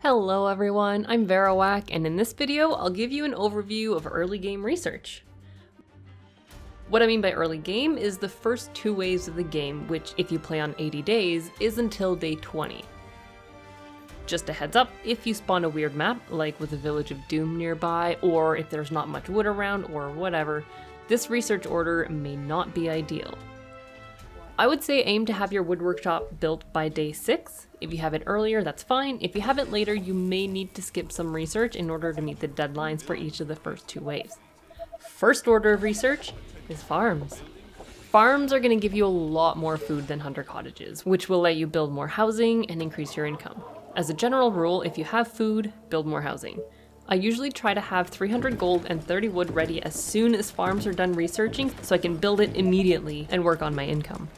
Hello everyone, I'm Verowak, and in this video I'll give you an overview of early game research. What I mean by early game is the first 2 waves of the game, which if you play on 80 days, is until day 20. Just a heads up, if you spawn a weird map, like with a Village of Doom nearby, or if there's not much wood around, or whatever, this research order may not be ideal. I would say aim to have your wood workshop built by day 6. If you have it earlier, that's fine. If you have it later, you may need to skip some research in order to meet the deadlines for each of the first 2 waves. First order of research is farms. Farms are going to give you a lot more food than hunter cottages, which will let you build more housing and increase your income. As a general rule, if you have food, build more housing. I usually try to have 300 gold and 30 wood ready as soon as farms are done researching so I can build it immediately and work on my income.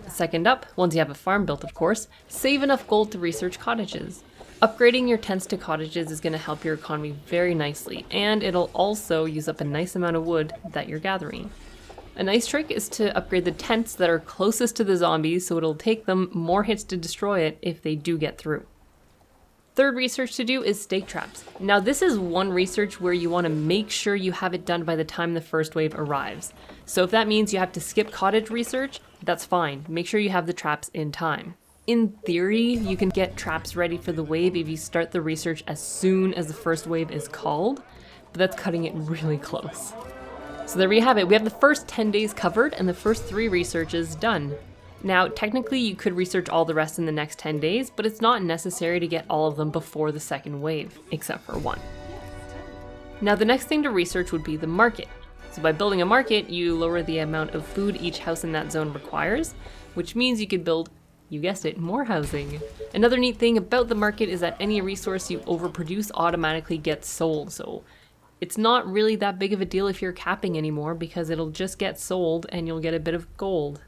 Second up, once you have a farm built of course, save enough gold to research cottages. Upgrading your tents to cottages is going to help your economy very nicely, and it'll also use up a nice amount of wood that you're gathering. A nice trick is to upgrade the tents that are closest to the zombies so it'll take them more hits to destroy it if they do get through. Third research to do is stake traps. Now this is one research where you want to make sure you have it done by the time the first wave arrives. So if that means you have to skip cottage research, that's fine. Make sure you have the traps in time. In theory, you can get traps ready for the wave if you start the research as soon as the first wave is called, but that's cutting it really close. So there we have it. We have the first 10 days covered and the first 3 researches done. Now, technically you could research all the rest in the next 10 days, but it's not necessary to get all of them before the second wave, except for 1. Now the next thing to research would be the market. So by building a market, you lower the amount of food each house in that zone requires, which means you could build, you guessed it, more housing. Another neat thing about the market is that any resource you overproduce automatically gets sold, so it's not really that big of a deal if you're capping anymore because it'll just get sold and you'll get a bit of gold.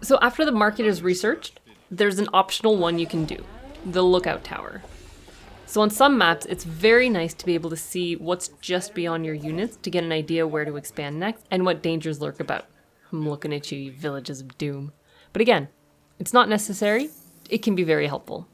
So after the market is researched, there's an optional one you can do, the lookout tower. So on some maps, it's very nice to be able to see what's just beyond your units to get an idea where to expand next and what dangers lurk about. I'm looking at you, you villages of doom. But again, it's not necessary. It can be very helpful.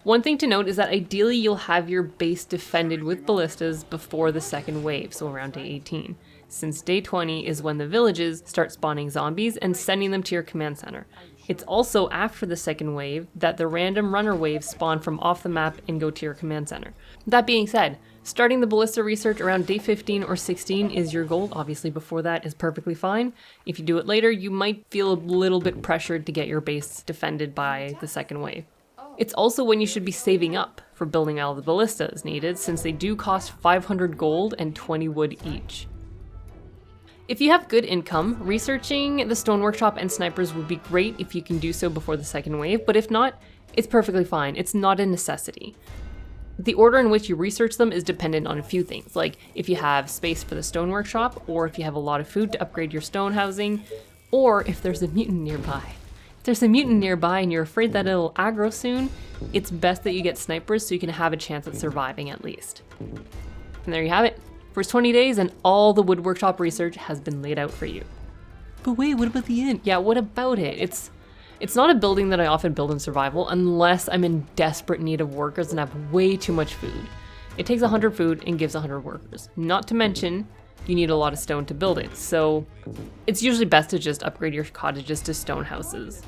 One thing to note is that ideally you'll have your base defended with ballistas before the second wave, so around day 18. Since day 20 is when the villages start spawning zombies and sending them to your command center. It's also after the second wave that the random runner waves spawn from off the map and go to your command center. That being said, starting the ballista research around day 15 or 16 is your goal. Obviously before that is perfectly fine. If you do it later, you might feel a little bit pressured to get your base defended by the second wave. It's also when you should be saving up for building all the ballistas needed, since they do cost 500 gold and 20 wood each. If you have good income, researching the stone workshop and snipers would be great if you can do so before the second wave, but if not, it's perfectly fine. It's not a necessity. The order in which you research them is dependent on a few things, like if you have space for the stone workshop, or if you have a lot of food to upgrade your stone housing, or if there's a mutant nearby. If there's a mutant nearby and you're afraid that it'll aggro soon, it's best that you get snipers so you can have a chance at surviving at least. And there you have it. First 20 days and all the wood workshop research has been laid out for you. But wait, what about the end? Yeah, what about it? It's not a building that I often build in survival unless I'm in desperate need of workers and have way too much food. It takes 100 food and gives 100 workers. Not to mention, you need a lot of stone to build it, so it's usually best to just upgrade your cottages to stone houses.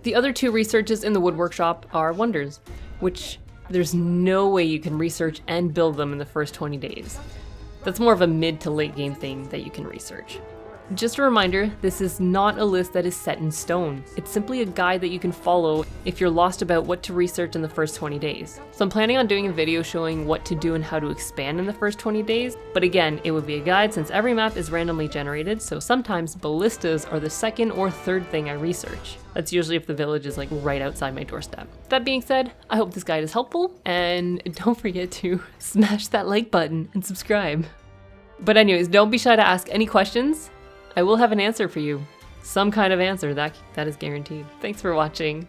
The other 2 researches in the wood workshop are wonders, which there's no way you can research and build them in the first 20 days. That's more of a mid to late game thing that you can research. Just a reminder, this is not a list that is set in stone. It's simply a guide that you can follow if you're lost about what to research in the first 20 days. So I'm planning on doing a video showing what to do and how to expand in the first 20 days, but again, it would be a guide since every map is randomly generated, so sometimes ballistas are the second or third thing I research. That's usually if the village is like right outside my doorstep. That being said, I hope this guide is helpful, and don't forget to smash that like button and subscribe. But anyways, don't be shy to ask any questions. I will have an answer for you. Some kind of answer, that is guaranteed. Thanks for watching.